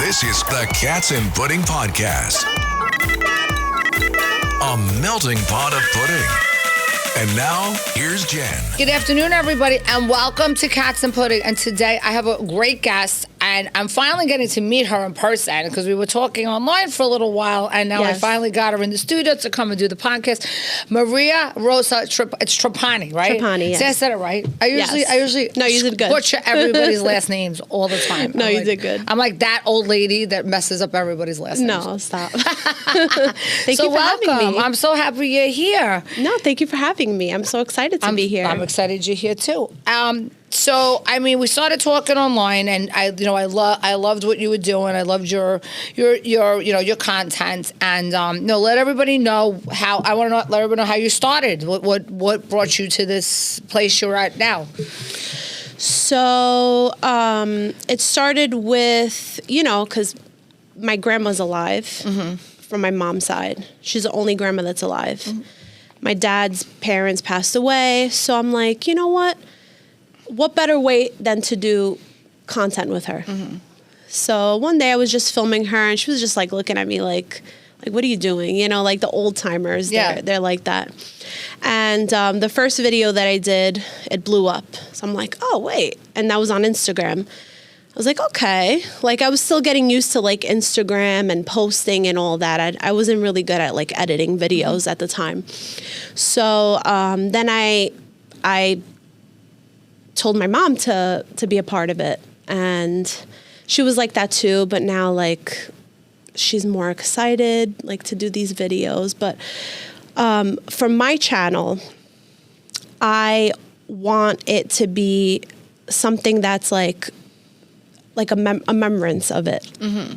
This is the Cats and Pudding Podcast. A melting pot of pudding. And now, here's Jen. Good afternoon, everybody, and welcome to Cats and Pudding. And today I have a great guest, and I'm finally getting to meet her in person because we were talking online for a little while, and now I finally got her in the studio to come and do the podcast. Mariarosa, it's Trapani, right? Trapani, yes. See, I said it right. I usually No, you did good. butcher everybody's last names all the time. No, you did good. I'm like that old lady that messes up everybody's last names. No, stop. Thank you for welcome. having me. I'm so happy you're here. No, thank you for having me. I'm so excited to be here. I'm excited you're here too. So I mean, we started talking online, and I loved what you were doing. I loved your content, and let everybody know how. I want to let everybody know how you started. What brought you to this place you're at now? So it started with because my grandma's alive from my mom's side. She's the only grandma that's alive. Mm-hmm. My dad's parents passed away, so I'm like, you know what? What better way than to do content with her? Mm-hmm. So one day I was just filming her, and she was just like looking at me like what are you doing? Like the old timers, they're like that. And the first video that I did, it blew up. So I'm like, oh wait, and that was on Instagram. I was like, okay. I was still getting used to Instagram and posting and all that. I wasn't really good at editing videos at the time. So then I told my mom to be a part of it, and she was like that too. But now she's more excited to do these videos. But for my channel, I want it to be something that's a remembrance of it. Mm-hmm.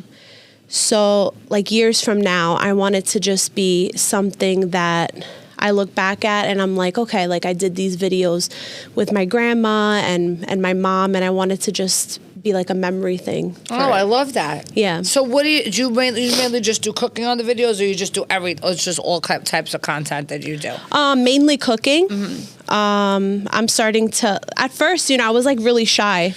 So years from now, I want it to just be something that I look back at and I'm like, okay, I did these videos with my grandma and my mom, and I want it to just be a memory thing. I love that. Yeah. So what do you mainly just do cooking on the videos, or you just do it's just all types of content that you do? Mainly cooking. Mm-hmm. I'm starting to, at first, I was really shy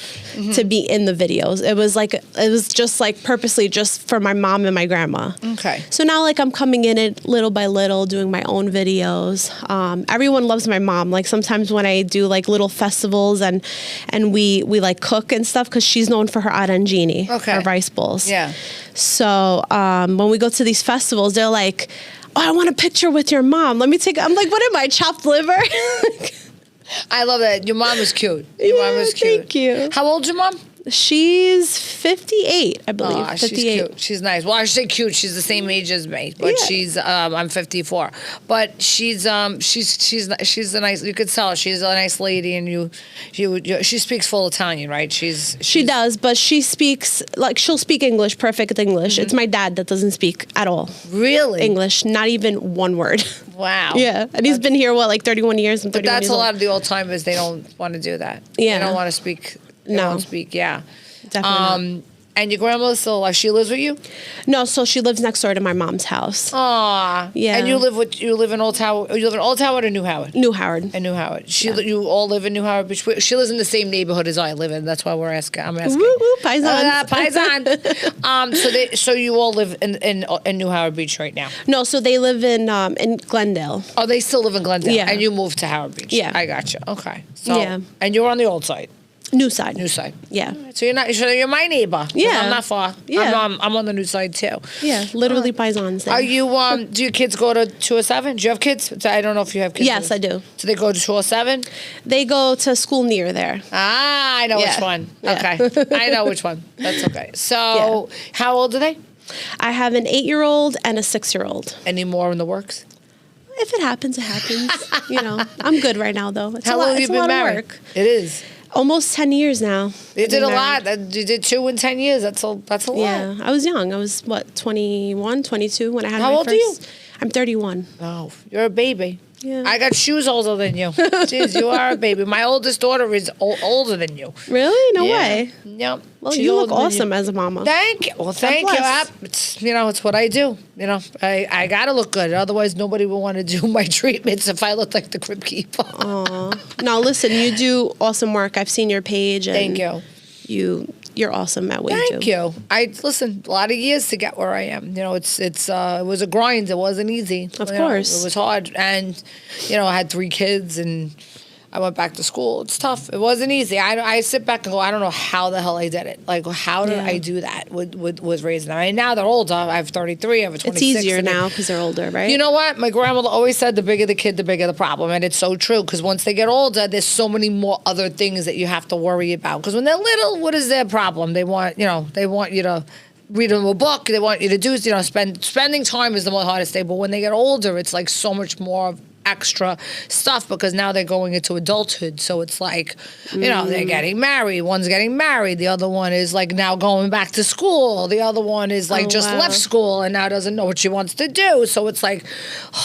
to be in the videos. It was just purposely just for my mom and my grandma. Okay. So now I'm coming in it little by little, doing my own videos. Everyone loves my mom. Sometimes when I do little festivals and we cook and stuff, because she's known for her arancini, her rice bowls. Yeah. So when we go to these festivals, they're like, oh, I want a picture with your mom. Let me take. I'm like, what am I, chopped liver? I love that. Your mom is cute. Your mom is cute. Thank you. How old's your mom? She's 58, I believe. Oh, she's cute. She's nice. Well, I should say cute. She's the same age as me, but she's I'm 54. But she's a nice. You could tell she's a nice lady, and she speaks full Italian, right? She does, but she speaks she'll speak English, perfect English. Mm-hmm. It's my dad that doesn't speak at all. Really? English, not even one word. Wow. Yeah, and he's been here 31 years. But that's a lot of the old timers. They don't want to do that. Yeah, they don't want to speak. Don't speak, yeah. Definitely not. And your grandmother's still alive? She lives with you? No, so she lives next door to my mom's house. Aw. Yeah. And you live in Old Howard? You live in Old Howard or New Howard? New Howard. In New Howard. You all live in New Howard Beach. She lives in the same neighborhood as I live in. That's why I'm asking. Woo woo, paisans. Paisan. So you all live in New Howard Beach right now? No, so they live in Glendale. Oh, they still live in Glendale? Yeah. And you moved to Howard Beach? Yeah. I gotcha. Okay. So, yeah. And you're on the old side? New side. Yeah. So you're my neighbor. Yeah. I'm not far. Yeah. I'm on the new side too. Yeah. Literally paisans there. Are you do your kids go to 207? Do you have kids? I don't know if you have kids. Yes, I do. So they go to 207? They go to school near there. Ah, I know which one. Yeah. Okay. I know which one. That's okay. So how old are they? I have an 8-year-old and a 6-year-old. Any more in the works? If it happens, it happens. I'm good right now though. How long have you been married? It is. Almost 10 years now. You did a lot. You did 2 in 10 years. That's a lot. Yeah. I was young. I was, 21, 22 when I had my first. How old are you? I'm 31. Oh, you're a baby. Yeah. I got shoes older than you. Jeez, you are a baby. My oldest daughter is older than you. Really? No way. Yep. Well, you look awesome as a mama. Thank you. Well, thank you. It's what I do. I got to look good. Otherwise, nobody will want to do my treatments if I look like the crib keeper. Aw. No, listen, you do awesome work. I've seen your page. And thank you. you're awesome at what you Thank do. you. I listen, a lot of years to get where I am. You know, it was a grind. It wasn't easy. Of course. It was hard. And, I had 3 kids and I went back to school. It's tough. It wasn't easy. I sit back and go, I don't know how the hell I did it. Like, how did I do that with raising them? I mean, now they're older. I have 33. I have a 26. It's easier now because they're older, right? You know what? My grandmother always said the bigger the kid, the bigger the problem. And it's so true because once they get older, there's so many more other things that you have to worry about. Because when they're little, what is their problem? They want you to read them a book. They want you to do, spending time is the most hardest thing. But when they get older, it's like so much more extra stuff because now they're going into adulthood. So it's like, they're getting married. One's getting married. The other one is like now going back to school. The other one is like left school and now doesn't know what she wants to do. So it's like,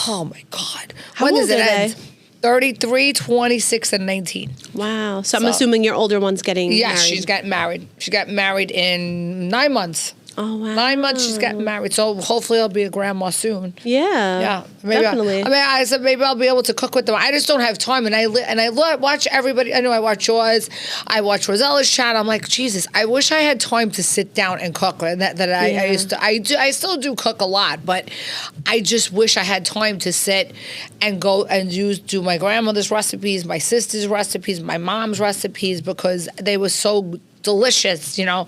oh my God. When does it end? 33, 26, and 19. Wow. So I'm assuming your older one's getting married. Yeah, she's getting married. She got married in 9 months. Oh, wow. 9 months she's getting married. So hopefully I'll be a grandma soon. Yeah. Maybe definitely. I said maybe I'll be able to cook with them. I just don't have time. And I watch everybody. I know I watch yours. I watch Rosella's chat. I'm like, Jesus, I wish I had time to sit down and cook. And I used to. I still do cook a lot, but I just wish I had time to sit and go and do my grandmother's recipes, my sister's recipes, my mom's recipes because they were so delicious, my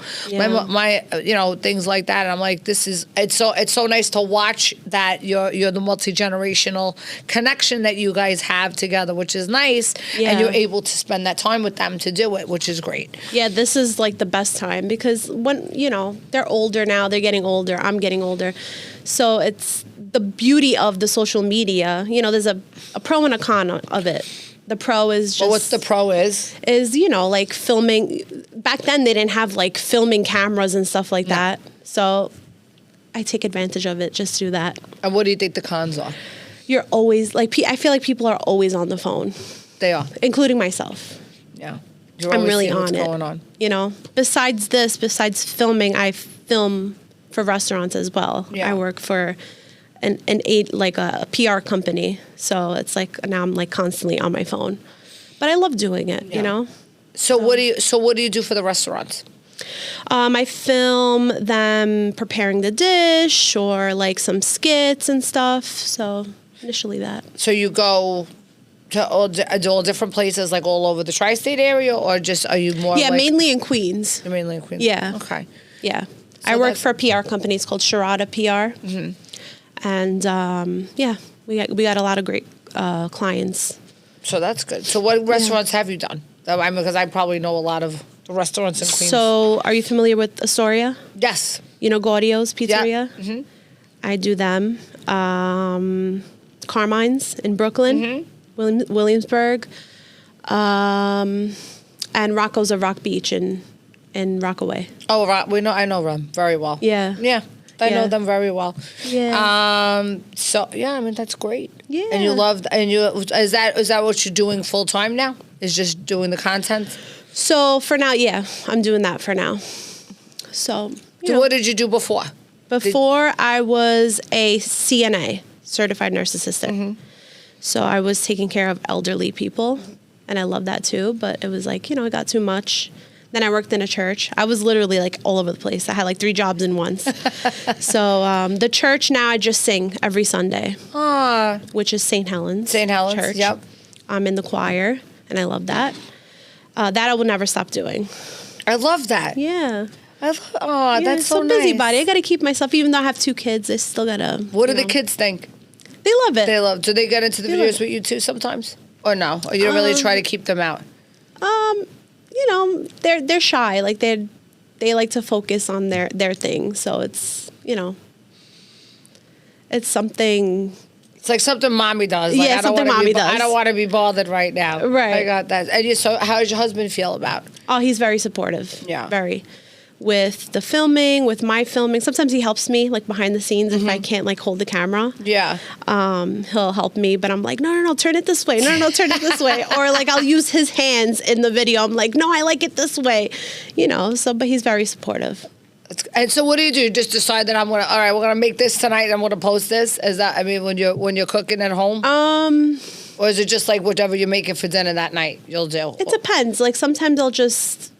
things like that. And I'm like, it's so nice to watch that you're the multi-generational connection that you guys have together, which is nice. Yeah. And you're able to spend that time with them to do it, which is great. Yeah, this is like the best time because when, they're older now, they're getting older, I'm getting older. So it's the beauty of the social media. There's a pro and a con of it. The pro is just... Well, what's the pro is? Is, like filming. Back then, they didn't have like filming cameras and stuff like that. So I take advantage of it, just do that. And what do you think the cons are? You're always, I feel like people are always on the phone. They are. Including myself. Yeah. I'm really on what's it. Going on. Besides filming, I film for restaurants as well. Yeah. I work for a PR company, so it's like now I'm like constantly on my phone, but I love doing it. So what do you do for the restaurants? I film them preparing the dish or like some skits and stuff. So initially that. So you go to all different places, like all over the tri-state area, or just are you more? Yeah, mainly in Queens. You're mainly in Queens. Yeah. Okay. Yeah, so I work for a PR company. It's called Sharada PR. Mm-hmm. And we got a lot of great clients. So that's good. So what restaurants have you done? I mean, because I probably know a lot of the restaurants in Queens. So are you familiar with Astoria? Yes. Gaudio's Pizzeria? Yeah. Mm-hmm. I do them. Carmine's in Brooklyn, Williamsburg, and Rocco's of Rock Beach in Rockaway. Oh, I know them very well. Yeah. Yeah. I know them very well. Yeah. So yeah, I mean that's great. Yeah. And is that what you're doing full time now? Is just doing the content? So for now, yeah, I'm doing that for now. So what did you do before? Before I was a CNA, certified nurse assistant. Mm-hmm. So I was taking care of elderly people, and I love that too. But it was like it got too much. Then I worked in a church. I was literally like all over the place. I had like 3 jobs in once. So the church now I just sing every Sunday, which is St. Helens. St. Helens Church. Yep. I'm in the choir, and I love that. That I will never stop doing. I love that. Yeah. That's so nice. Busybody. I got to keep myself, even though I have 2 kids. I still got to. What do the kids think? They love it. Do they get into the videos with you too sometimes, or no? Or you don't really try to keep them out? They're shy. Like they like to focus on their thing. So it's it's something. It's like something mommy does. Like, something mommy does. I don't want to be bothered right now. Right. I got that. And so how does your husband feel about it? Oh, he's very supportive. Yeah. Very. With the filming, with my filming. Sometimes he helps me, like, behind the scenes if I can't, like, hold the camera. Yeah. He'll help me, but I'm like, no, turn it this way. No, turn it this way. Or, like, I'll use his hands in the video. I'm like, no, I like it this way. But he's very supportive. And so what do? Just decide that we're going to make this tonight and I'm going to post this? Is that, when you're cooking at home? Or is it just like whatever you're making for dinner that night you'll do? It depends. Like sometimes I'll just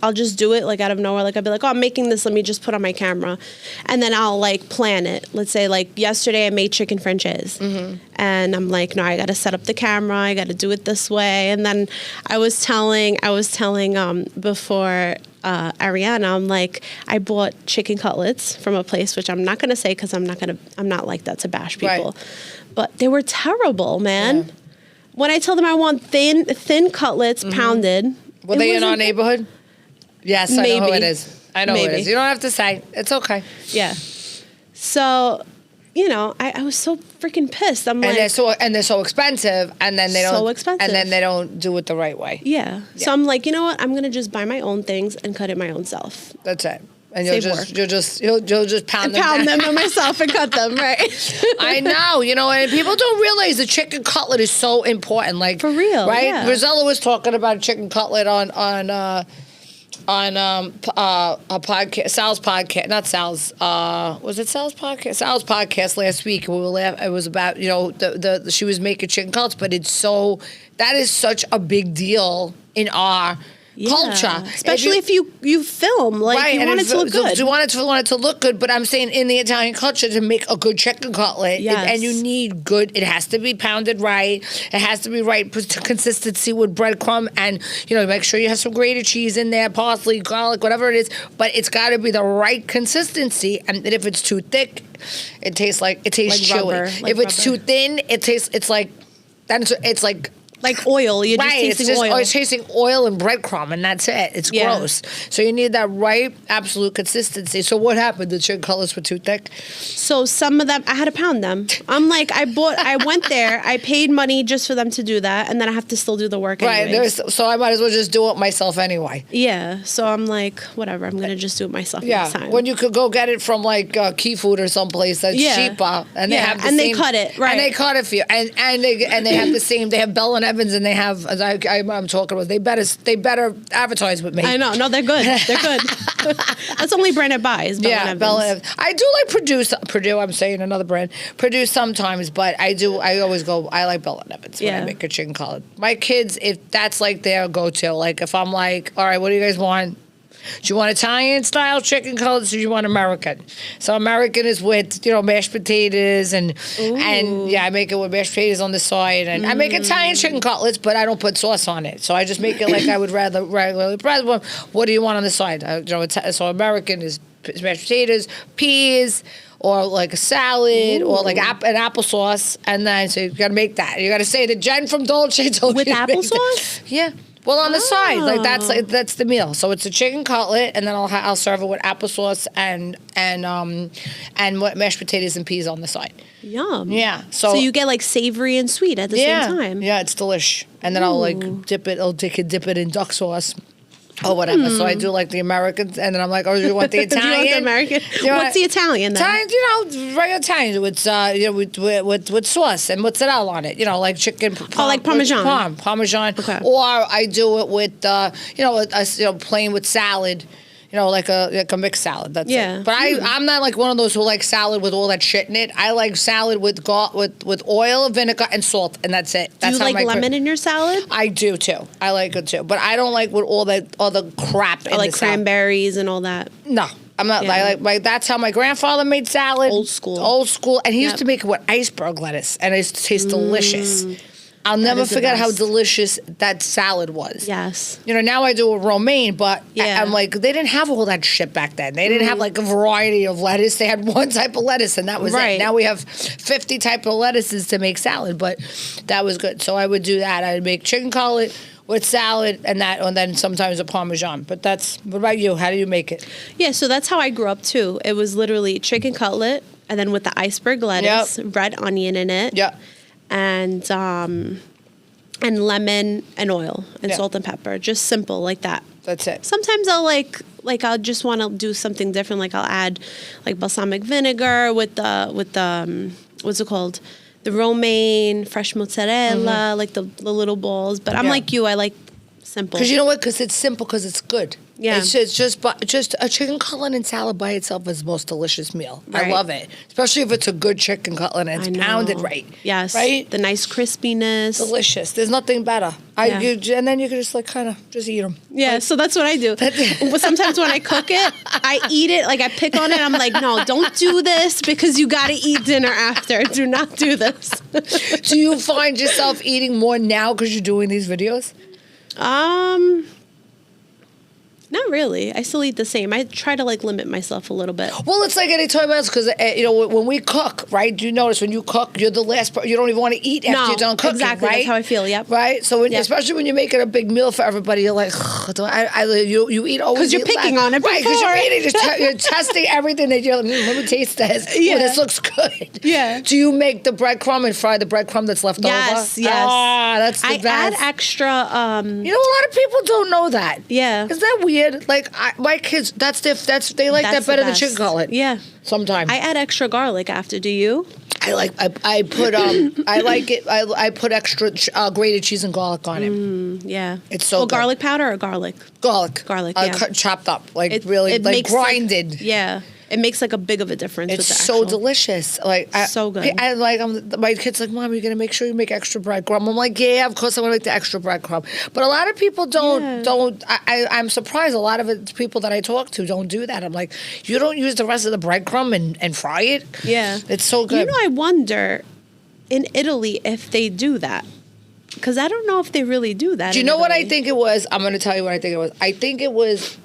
I'll just do it like out of nowhere. Like I'll be like, oh, I'm making this. Let me just put on my camera, and then I'll like plan it. Let's say like yesterday I made chicken franchise, and I'm like, no, I got to set up the camera. I got to do it this way. And then I was telling before Ariana, I'm like, I bought chicken cutlets from a place which I'm not gonna say because I'm not like that to bash people, but they were terrible, man. Yeah. When I tell them I want thin cutlets pounded, were they in our neighborhood? Yes, maybe. I know who it is. I know who it is. You don't have to say. It's okay. Yeah. So, you know, I was so freaking pissed. I'm like, and they're so expensive, and then they don't do it the right way. Yeah. So I'm like, you know what? I'm gonna just buy my own things and cut it my own self. That's it. And you'll just pound them myself and cut them, right? I know, you know, and people don't realize the chicken cutlet is so important. Like for real, right? Yeah. Rosella was talking about chicken cutlet on a podcast, Sal's podcast, not Sal's. Was it Sal's podcast? Sal's podcast last week. We were it was about, you know, the she was making chicken cutlets, but that is such a big deal in our culture, especially if you film, like you want it to look good. You want it to look good, but I'm saying in the Italian culture, to make a good chicken cutlet, and you need good. It has to be pounded right. It has to be right consistency with breadcrumb, and you know, make sure you have some grated cheese in there, parsley, garlic, whatever it is. But it's got to be the right consistency, and if it's too thick, it tastes chewy. Rubber, if it's too thin, it's like oil. You're just tasting oil. It's tasting oil and breadcrumb, and that's it. It's gross. So you need that right, absolute consistency. So what happened? The chicken cutlets were too thick? So some of them, I had to pound them. I'm like, I went there, I paid money just for them to do that, and then I have to still do the work anyway. Right, so I might as well just do it myself anyway. Yeah, so I'm like, whatever, I'm going to just do it myself next time. When you could go get it from like Key Food or someplace that's cheaper, and they have the same, they cut it, right. And they cut it for you, and they have the same, they have Bell and Evans, and they have, as I'm talking about, they better advertise with me. I know, no, they're good. They're good. That's the only brand I buy is Bell and Evans. Bell and Evans. I do like Purdue, I'm saying another brand. Purdue sometimes, but I like Bell and Evans when I make a chicken cutlet. My kids, if that's like their go-to, like if I'm like, all right, what do you guys want? Do you want Italian style chicken cutlets or do you want American? So American is with, you know, mashed potatoes and I make it with mashed potatoes on the side. And I make Italian chicken cutlets, but I don't put sauce on it. So I just make it like I would rather regularly. What do you want on the side? So American is mashed potatoes, peas, or like a salad, or like an applesauce. And then, so you got to make that. You got to say that Jen from Dolce told with you to applesauce? Yeah. Well, on the side, like that's the meal. So it's a chicken cutlet, and then I'll serve it with applesauce and mashed potatoes and peas on the side. Yum. Yeah. So you get like savory and sweet at the same time. Yeah, it's delish. And then I'll like dip it in duck sauce. Or whatever. So I do like the Americans, and then I'm like, oh, do you want the Italian? Do you want the American? What's the Italian then? Italian, you know, regular Italian with sauce and mozzarella on it. You know, like chicken. Like Parmesan. Parmesan. Okay. Or I do it with plain with salad. You know, like a mixed salad. That's it. But I'm not like one of those who like salad with all that shit in it. I like salad with oil, vinegar, and salt, and that's it. That's do you like lemon in your salad? I do too. I like it too. But I don't like with all the crap in the salad. Like cranberries and all that. No. I'm not that's how my grandfather made salad. Old school. And he used to make it with iceberg lettuce, and it tastes delicious. I'll never forget how delicious that salad was. Yes. You know, now I do a romaine, but I'm like, they didn't have all that shit back then. They didn't have like a variety of lettuce. They had one type of lettuce, and that was it. Now we have 50 type of lettuces to make salad, but that was good. So I would do that. I'd make chicken cutlet with salad and then sometimes a Parmesan. But what about you? How do you make it? Yeah, so that's how I grew up too. It was literally chicken cutlet, and then with the iceberg lettuce, red onion in it. Yeah. And lemon and oil and salt and pepper, just simple like that. That's it. Sometimes I'll I'll just want to do something different. Like I'll add like balsamic vinegar with the what's it called? The romaine, fresh mozzarella, like the little balls. But I'm like you, I like simple. Because you know what? Because it's simple. Because it's good. Yeah. It's just a chicken cutlet and salad by itself is the most delicious meal. Right. I love it, especially if it's a good chicken cutlet and it's pounded right. Yes. Right. The nice crispiness. Delicious. There's nothing better. And then you can just like kind of just eat them. Yeah, like, so that's what I do. Sometimes when I cook it, I eat it, like I pick on it. I'm like, no, don't do this because you got to eat dinner after. Do not do this. Do you find yourself eating more now because you're doing these videos? Not really. I still eat the same. I try to like limit myself a little bit. Well, it's like any time else because when we cook, right? Do you notice when you cook, you're the last part. You don't even want to eat after you're done cooking, exactly. right? That's how I feel. Yep. Right. So especially when you're making a big meal for everybody, you're like, you eat always because you're picking on it, right? Because you're eating, you're testing everything that you're. Let me taste this. Yeah. This looks good. Yeah. Do you make the breadcrumb and fry the breadcrumb that's left over? Yes. Ah, that's the best. I add extra. A lot of people don't know that. Yeah. Is that weird? Like my kids, they like that better than chicken cutlet. Yeah. Sometimes I add extra garlic after. Do you? I put I like it. I put extra grated cheese and garlic on it. Yeah. It's so good. Garlic powder or garlic? Garlic. Yeah. Chopped up, It makes grinded. Yeah. It makes like a big of a difference. It's with the so delicious. So good. My kid's like, Mom, you're gonna make sure you make extra breadcrumb. I'm like, yeah, of course I'm gonna make the extra breadcrumb. But a lot of people don't. I'm surprised. A lot of it's people that I talk to don't do that. I'm like, you don't use the rest of the breadcrumb and fry it. Yeah, it's so good. I wonder in Italy if they do that. Because I don't know if they really do that. Do you know what I think it was? I'm gonna tell you what I think it was. I think it was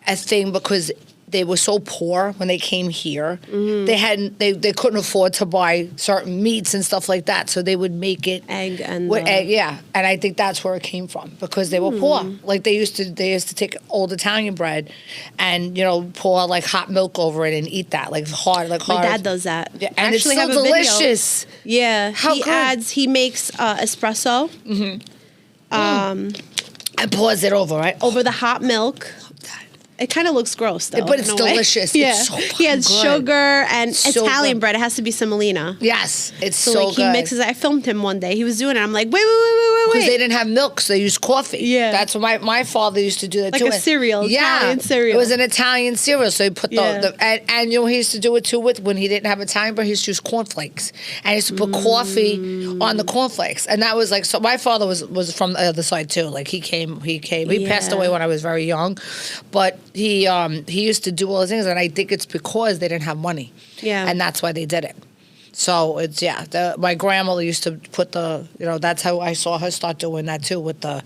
a thing because they were so poor when they came here. Mm-hmm. They couldn't afford to buy certain meats and stuff like that, so they would make it egg. And I think that's where it came from because they were poor. Like they used to take old Italian bread and pour like hot milk over it and eat that like hard. My dad does that. Yeah, and it's so delicious. Video. Yeah, he makes espresso. And pours it over, right? Over the hot milk. It kind of looks gross, though. But it's delicious. Yeah. It's so he has good. sugar and so Italian good. bread. It has to be semolina. Yes, it's so like good. He mixes it. I filmed him one day. He was doing it. I'm like, wait. Because they didn't have milk, so they used coffee. Yeah. That's what my father used to do that too. Like a cereal. Yeah. Italian cereal. It was an Italian cereal, so he put and he used to do it too when he didn't have Italian bread, he used to use cornflakes. And he used to put coffee on the cornflakes. And that was like, so my father was from the other side too. Like he came. He passed away when I was very young. But he used to do all those things, and I think it's because they didn't have money. Yeah. And that's why they did it. So it's my grandmother used to put that's how I saw her start doing that too with the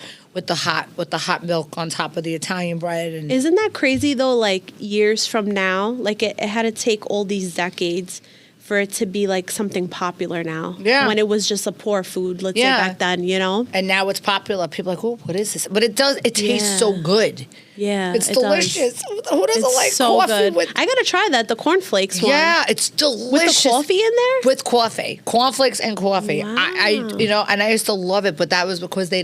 hot milk on top of the Italian bread. And isn't that crazy though? Like years from now, like it had to take all these decades for it to be like something popular now. Yeah. When it was just a poor food, let's say back then, And now it's popular. People are like, oh, what is this? But it tastes so good. Yeah. It's delicious. Who doesn't like so coffee good. with? I gotta try that, the cornflakes one. Yeah, it's delicious. With the coffee in there? With coffee. Cornflakes and coffee. Wow. And I used to love it, but that was because they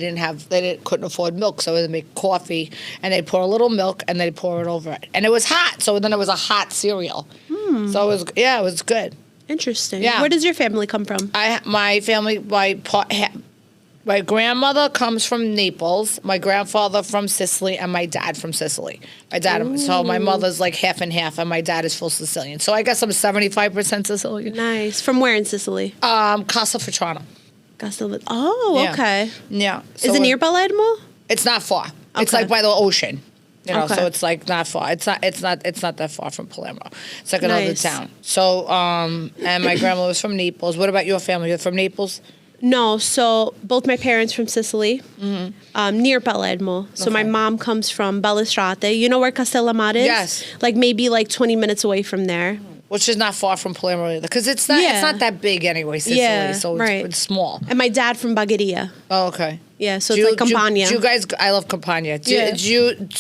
couldn't afford milk, so they'd make coffee and they'd pour a little milk and they'd pour it over it. And it was hot, so then it was a hot cereal. So it was good. Interesting. Yeah. Where does your family come from? My family, my grandmother comes from Naples, my grandfather from Sicily, and my dad from Sicily. So my mother's like half and half, and my dad is full Sicilian. So I guess I'm 75% Sicilian. Nice. From where in Sicily? Castelvetrano. Oh, okay. Yeah. So is it near Palermo? It's not far. Okay. It's like by the ocean. So it's like not far. It's not that far from Palermo. It's like another town. So and my grandma was from Naples. What about your family? You're from Naples? No, so both my parents from Sicily, near Palermo. So my mom comes from Balestrate. You know where Castellammare is? Yes. Like maybe 20 minutes away from there. Which is not far from Palermo either, because it's not that big anyway, Sicily, so it's small. And my dad from Bagheria. Oh, okay. Yeah, so it's like Campania. Do you guys? I love Campania. Do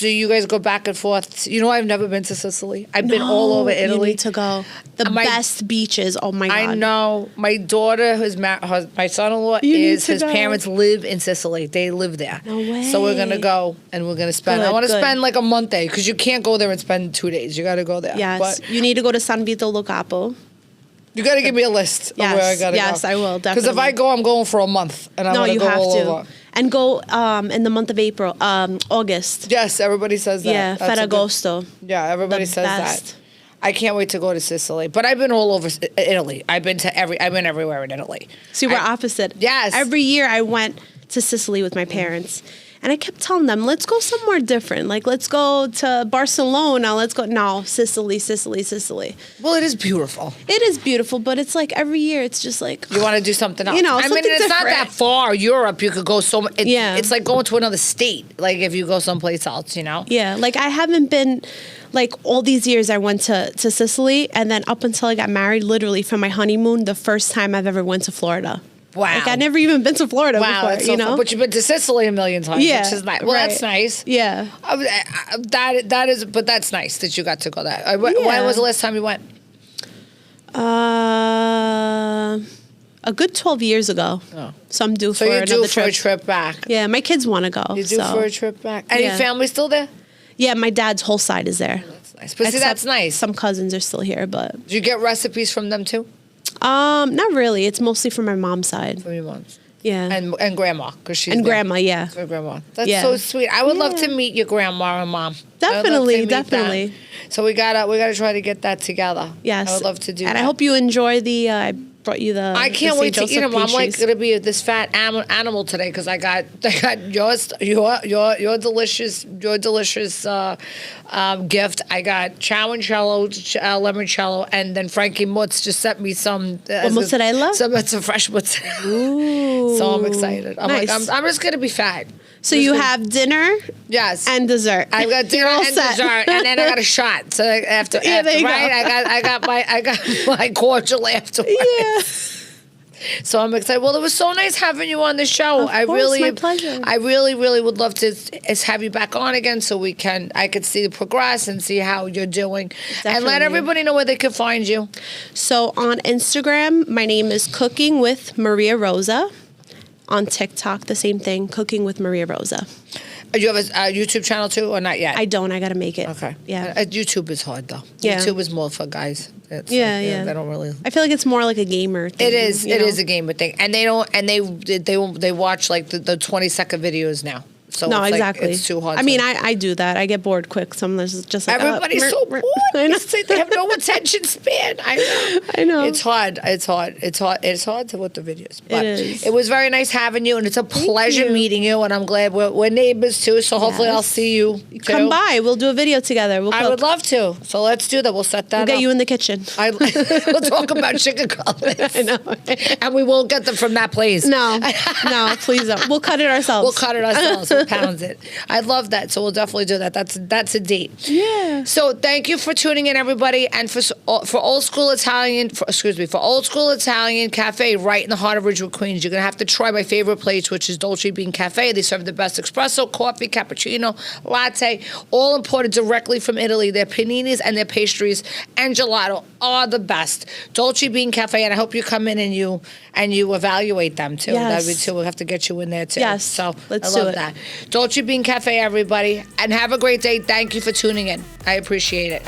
you guys go back and forth? I've never been to Sicily. I've been all over Italy. You need to go. The best beaches. Oh my God. I know. My daughter, my son-in-law his parents live in Sicily. They live there. No way. So we're gonna go and we're gonna spend. I want to spend like a month there because you can't go there and spend 2 days. You got to go there. Yes. But you need to go to San Vito lo Capo. You got to give me a list of where I got to go. Yes, I will, definitely. Because if I go, I'm going for a month. And I'm going to go all over. And go in the month of April, August. Yes, everybody says that. Yeah, Ferragosto. Yeah, everybody says that. I can't wait to go to Sicily. But I've been all over Italy. I've been everywhere in Italy. See, we're opposite. Yes. Every year I went to Sicily with my parents. And I kept telling them, let's go somewhere different. Like, let's go to Barcelona. Let's go. No, Sicily. Well, it is beautiful. It is beautiful, but it's like every year it's just like. You want to do something else. You know, I mean, it's not that far. Europe, you could go it's like going to another state, like if you go someplace else, you know? Yeah, like I haven't been, like all these years I went to Sicily, and then up until I got married, literally for my honeymoon, the first time I've ever went to Florida. Wow. Like I never even been to Florida before, so you know? fun. But you've been to Sicily a million times, Yeah, which is nice. Well, right. That's nice. Yeah. But that's nice that you got to go there. When was the last time you went? A good 12 years ago. Oh. So I'm due for another trip. So you're due for a trip back. Yeah, my kids want to go. You're due for a trip back. And your family still there? Yeah, my dad's whole side is there. That's nice. But see, that's nice. Some cousins are still here, but... Do you get recipes from them too? Not really. It's mostly from my mom's side. From your mom's. Yeah. And grandma, because she's And there. grandma, yeah. Her grandma. That's so sweet. I would love to meet your grandma and mom. Definitely. So we gotta try to get that together. Yes. I would love to do that. And I hope you enjoy the. I brought you the. I can't wait to eat them. I'm like gonna be this fat animal today because I got your delicious gift. I got chowancello, limoncello, and then Frankie Mutz just sent me some. Mozzarella? Some fresh mozzarella. Ooh. So I'm excited. Nice. I'm just gonna be fat. So you have dinner, yes, and dessert. I've got dinner and dessert, and then I got a shot. So after there you right, go. I got my cordial afterwards. Yeah. So I'm excited. Well, it was so nice having you on the show. Of course, my pleasure. I really would love to have you back on again so I could see the progress and see how you're doing. Definitely. And let everybody know where they can find you. So on Instagram, my name is Cooking with Mariarosa. On TikTok, the same thing, Cooking with Mariarosa. Do you have a YouTube channel too, or not yet? I don't. I got to make it. Okay. Yeah. YouTube is hard though. Yeah. YouTube is more for guys. Yeah. They don't really. I feel like it's more like a gamer thing. It is. It is a gamer thing, and they don't. And they watch like the 20-second videos now. So no, it's exactly. Like, it's too hard. I mean, I do that. I get bored quick. Some there's just like everybody's so bored. I know. They have no attention span. I know. It's hard. It's hard to put the videos. But it was very nice having you, and it's a pleasure meeting you. And I'm glad we're neighbors too. So hopefully I'll see you. Come by. We'll do a video together. We'll cook. I would love to. So let's do that. We'll set that up. We'll get you in the kitchen. We'll talk about chicken cutlets. I know. And we won't get them from that place. No, please don't. We'll cut it ourselves. We'll pound it. I love that. So we'll definitely do that. That's a date. Yeah. So thank you for tuning in, everybody, and for Old School Italian. For Old School Italian Cafe, right in the heart of Ridgewood, Queens. You're gonna have to try my favorite place, which is Dolce Bean Cafe. They serve the best espresso, coffee, cappuccino, latte, all imported directly from Italy. Their paninis and their pastries and gelato are the best. Dolce Bean Cafe, and I hope you come in and you evaluate them too. Yes. That'd be too. We'll have to get you in there too. Yes. So Let's I love do it. that. Dolce Bean Cafe, everybody, and have a great day. Thank you for tuning in. I appreciate it.